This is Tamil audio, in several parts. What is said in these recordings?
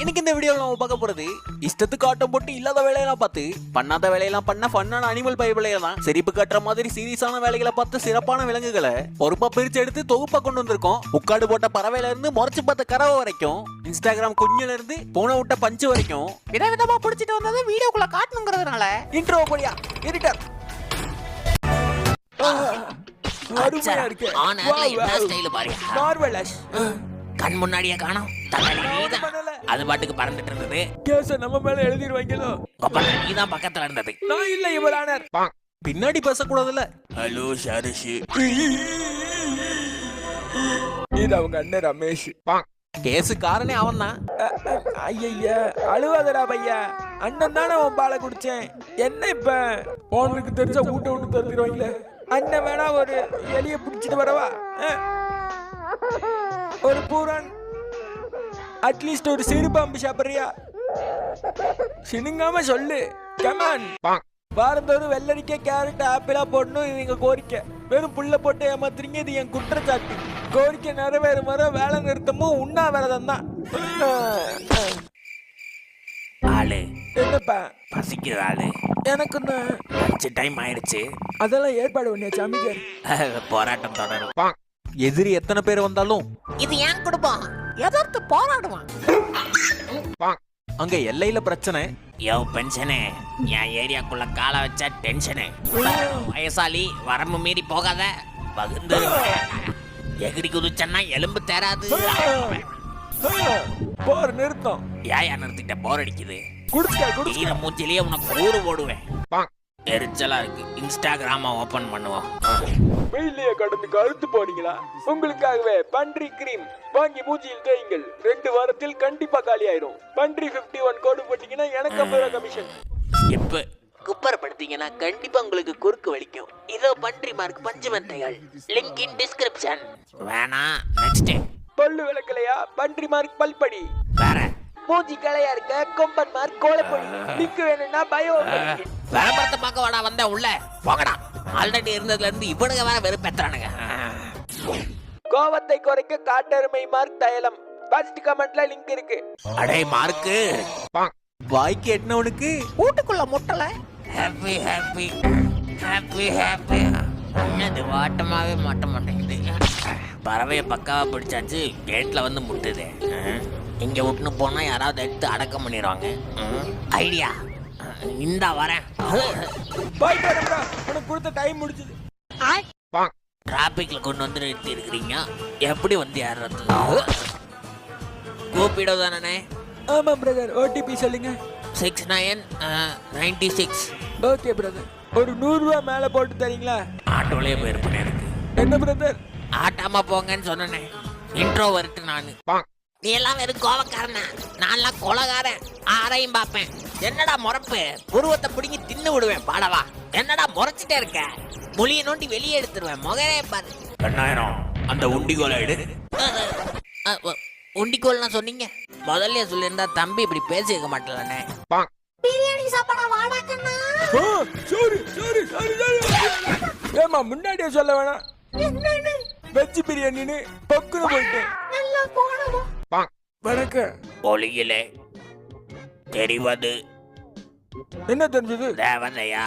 இன்னைக்கு இந்த வீடியோல நம்ம பார்க்க போறது இஷ்டத்துக்கு ஆட்டம் போட்டு இல்லாத வேலையெல்லாம் பார்த்து பண்ணாத வேலையெல்லாம் பண்ண ஃபன்னான அனிமல் பைபிளைய தான். சிரிப்பு கட்டுற மாதிரி சீரியஸான வேலைகளை பார்த்து சிறப்பான விலங்குகளை பொறுப்பா பிரிச்சு எடுத்து தொகுப்பா கொண்டு வந்திருக்கோம். முக்காடு போட்ட பறவையில இருந்து முறைச்சு பார்த்த கறவை வரைக்கும், இன்ஸ்டாகிராம் குஞ்சுல இருந்து போன விட்ட பஞ்சு வரைக்கும் விதவிதமா பிடிச்சிட்டு வந்தது வீடியோக்குள்ள காட்டணுங்கிறதுனால இன்ட்ரோ போடியா எடிட்டர். அருமையா இருக்கு. ஆனர்ல என்ன ஸ்டைல் பாரு. மார்வெலஸ். கண் முன்னாடியே காணோம். அது பாட்டுக்கு பறந்துட்டு இருந்தது. கேஸ நம்ம மேல எழுதிடுவாங்களோ. நீதான் பக்கத்துல இருந்தது. நான் இல்ல யுவர் ஆனர். பின்னாடி பேசக்கூடாதுல்ல. ஹலோ ஷாரிஷ். இது அவங்க அண்ணன் ரமேஷ். கேஸு காரணே அவன் தான். ஐயா அழுவாதடா பையா, அண்ணன் தானே உன் பாலை குடிச்சேன். என்ன இப்ப உனக்கு தெரிஞ்சா ஊட்ட விட்டு தந்துடுவாங்களே. அண்ணன் வேணா ஒரு எலிய பிடிச்சிட்டு வரவா? ஒரு பூரான் அட்லீஸ்ட் ஒரு சிறு பாம்பு சாப்பிடுறியா? சினுங்காம சொல்லு. கமான். வாரந்தோறும் வெள்ளரிக்காய், கேரட், ஆப்பிளா போடணும். இது எங்க கோரிக்கை. வெறும் புல்ல போட்டு ஏமாத்துறீங்க. இது என் குற்றச்சாட்டு. கோரிக்கை நிறைவேறும் வர வேலை நிறுத்தமும் உண்ணாவிரதம் தான். ஆளு என்னப்பா பசிக்குது ஆளு. எனக்கு லஞ்ச் டைம் ஆயிடுச்சு. அதெல்லாம் ஏற்பாடு பண்ணியாச்சு அமைச்சர். போராட்டம் தொடரும். எதிரி எத்தனை பேர் வந்தாலும் இது ஏன் குடும்பம் எதற்கு போராடுவான். அங்க எல்லையில பிரச்சனை. பென்ஷனு என் ஏரியாக்குள்ள கால வச்சா டென்ஷனு. வயசாலி வரம்பு மீறி போகாத பகுந்து எகிரி குதிச்சன்னா எலும்பு தேராது. போர் நிறுத்தம். ஏயா நிறுத்திட்ட? போர் அடிக்குது. குடிச்சுக்க மூச்சிலேயே உனக்கு ஊரு போடுவேன். எரிச்சலா இருக்கு. இன்ஸ்டாகிராம ஓபன் பண்ணுவோம். வெயிலைய கடந்து கருத்து போனீங்களா? உங்களுக்காகவே பன்றி கிரீம் வாங்கி மூச்சியில் தேயுங்கள். 2 வாரத்தில் கண்டிப்பா காலி ஆயிரும். பன்றி 51 கோடு போட்டீங்கன்னா எனக்கு 50 ரூபாய் கமிஷன். இப்ப குப்பரப்படுத்தீங்கன்னா கண்டிப்பா உங்களுக்கு குறுக்கு வலிக்கும். இதோ பன்றி மார்க் பஞ்சு மெத்தைகள். Link in description. வேணா நெக்ஸ்ட். பல்லு விளக்கலையா? பன்றி மார்க் பல்படி. வேற மூஞ்சி கலையா இருக்க கொம்பன் மார்க் கோலப்பொடி. லிங்க் வேணும்னா பயோ. விளம்பரத்தை பார்க்க வாடா வந்த உள்ள போங்கடா. ஆல்ரெடி இருந்ததுல இருந்து இவனுங்க வேற வெறுப்பேத்துறானுங்க. கோவத்தை குறைக்க காட்டெருமை மார்க் தைலம். ஃபர்ஸ்ட் கமெண்ட்ல லிங்க் இருக்கு. அடே மார்க்கு வாய்க்கு எட்டனவனுக்கு வீட்டுக்குள்ள முட்டல. Happy happy happy happy. அது வாட்டமாவே மாட்ட மாட்டேங்குது. பறவையை பக்காவா பிடிச்சாச்சு. கேட்ல வந்து முட்டுது. இங்க விட்டுன்னு போனா யாராவது எடுத்து அடக்கம் பண்ணிடுவாங்க. ஐடியா இந்தா வரேன். உனக்கு கொடுத்த டைம் முடிஞ்சது. டிராபிக்ல கொண்டு வந்து நிறுத்தி இருக்கிறீங்க. எப்படி வந்து ஏறது? கூப்பிடுதானே? ஆமா பிரதர். ஓடிபி சொல்லுங்க. 6996. Okay brother. ஒரு 100 ரூபாய் மேல போட்டு தரீங்களா? ஆட்டோலயே போயிருப்பேன். எனக்கு என்ன பிரதர்? ஆட்டாம போங்கன்னு சொன்னனே. இன்ட்ரோ வரட்டு நானு. நீ எல்லாம் வெறும் கோவக்காரனா? நான்லாம் கொலகாரன். ஆரையும் பாப்பேன். என்னடா முறப்பு? உருவத்தை பிடிங்கி தின்னு விடுவேன். பாடவா? என்னடா முறைச்சிட்டே இருக்க? மொழியை நோண்டி வெளியே எடுத்துருவேன். முகரே பாரு. 2000 அந்த உண்டிகோலை எடு. உண்டிகோல்னா சொன்னீங்க. முதல்ல சொல்லியிருந்தா தம்பி இப்படி பேசிக்க மாட்டேன். பிரியாணி சாப்பாடா வாடா கண்ணா. Sorry sorry sorry sorry. ஏமா முன்னாடியே சொல்ல வேணாம். வெஜ் பிரியாணின்னு பக்குன்னு போயிட்டேன். நல்லா போனவா. வணக்கம். ஒளியிலே தெரிவது என்ன தெரிஞ்சது? தேவதையா?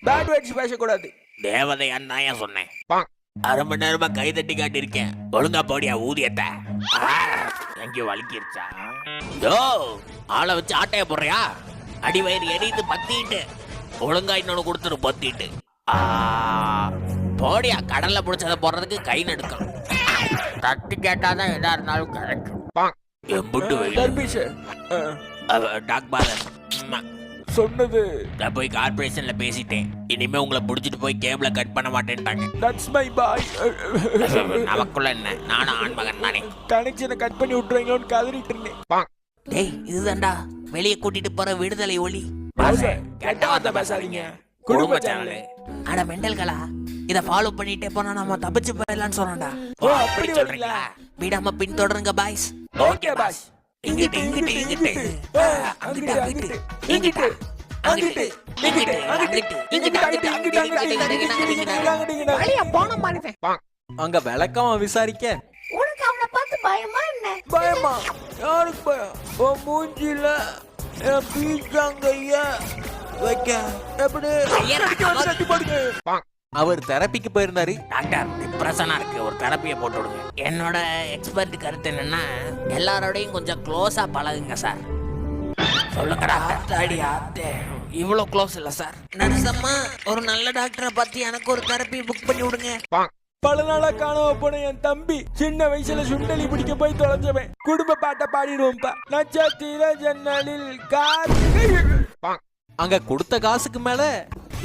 பேட் வேர்ட்ஸ் பேசக்கூடாது. தேவதையான்னு தான் ஏன் சொன்னேன். 1/2 மணி நேரமா கை தட்டி காட்டியிருக்கேன். ஒழுங்கா போடியா ஊதியத்தை. எங்கேயோ வலிக்கிருச்சா? யோ ஆளை வச்சு ஆட்டைய போடுறியா? அடி வயிறு எரியுது பத்திட்டு. ஒழுங்கா இன்னொன்னு கொடுத்துரு பத்திட்டு. போடியா. கடல்ல பிடிச்சதை போடுறதுக்கு கை நடுக்கணும். தட்டி கேட்டாதான் எதா இருந்தாலும் கிடைக்கும். எம்புட்டு டாக்பாலன் சொன்னது. நான் போய் கார்பரேஷன்ல பேசிட்டேன். இனிமே உங்களை புடிச்சிட்டு போய் கேபிள கட் பண்ண மாட்டேன்ட்டாங்க. That's my boy. நமக்குள்ள என்ன? நானும் ஆண்மகன் தானே. கனெக்ஷனை கட் பண்ணி விட்டுருவீங்களோன்னு கதறிட்டு இருந்தேன். டேய் இதுதான்டா வெளியே கூட்டிட்டு போற விடுதலை ஒளி. கெட்ட வார்த்தை பேசாதீங்க. குடும்ப சேனல். அட மெண்டல்களா, இத ஃபாலோ பண்ணிட்டே போனா நாம தப்பிச்சு போயிடலாம்னு சொன்னடா. ஓ அப்படி சொல்றீங்களா? விடாம பின்தொடருங்க பாய்ஸ். Okay pass. இங்கிட்டு இங்கிட்டு இங்கிட்டு அங்கிட்டு அங்கிட்டு இங்கிட்டு அங்கிட்டு இங்கிட்டு அங்கிட்டு இங்கிட்டு அங்கிட்டு வெளிய போன மாதிரி. அங்க விளக்கமா விசாரிக்க உனக்கு அவனை பார்த்து பயமா என்ன? பயமா? யாருக்கு பயம்? உன் மூஞ்சில பீச்சாங்கைய வைக்க எப்படி கட்டி போடுங்க. அவர் தெரப்பிக்கு போயிருந்தாரு. டாக்டர் டிப்ரெஷனா இருக்கு, ஒரு தெரப்பியை போட்டு விடுங்க. என்னோட எக்ஸ்பர்ட் கருத்து என்னன்னா எல்லாரோடையும் கொஞ்சம் க்ளோஸா பழகுங்க சார். சொல்லுங்க டாக்டர். இவ்வளோ க்ளோஸ் இல்ல சார். நர்சம்மா, ஒரு நல்ல டாக்டரை பார்த்து எனக்கு ஒரு தெரப்பி புக் பண்ணி விடுங்க. பல நாளா காணாம போன என் தம்பி சின்ன வயசுல சுண்டலி பிடிக்க போய் தொலைஞ்சவன். குடும்ப பாட்டை பாடிடுவோம்ப்பா. நட்சத்திர ஜன்னலில் காத்து. அங்க கொடுத்த காசுக்கு மேல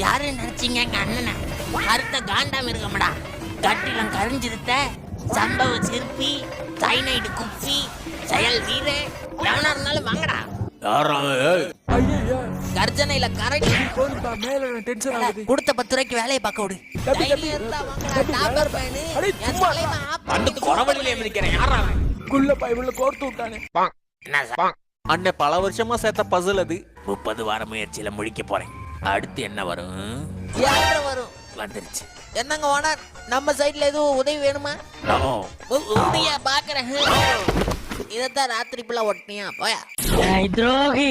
யாரு நினைச்சீங்க எங்க அண்ணனை? கருத்த காண்டாம இருக்கமாடா. கட்டிலம் கரிஞ்சிருத்த சம்பவ சிற்பி, சைனைடு குப்பி, செயல் வீர எவனா இருந்தாலும் வாங்கடா. ஐயோ கர்ஜனையில கரடி போதும்பா, மேல டென்ஷன் ஆகுது. கொடுத்த 10 ரூபாய்க்கு வேலையை பார்க்க விடு. தம்பி, தைரியம் இருந்தா வாங்கடா, டாப்பர் பையனு. அடே, என் சும்மா. தலைவன் ஆப் அந்த குறவழியில மிதிக்கிறேன். யாரா அவன்? குள்ள பைபிள்ல கோர்த்து விட்டானே. என்ன சார்? அண்ணன் பல வருஷமா சேர்த்த பசில் அது. 30 வார முயற்சியில முடிக்க போறேன். அடுத்து என்ன வரும்? வரும். வந்துருச்சு. என்னங்க ஓனர், நம்ம சைடுல எதுவும் உதவி வேணுமா? உதவியா பாக்குறேன். இதத்தான் ராத்திரி ஃபுல்லா ஒட்டினியா போயா. துரோகி.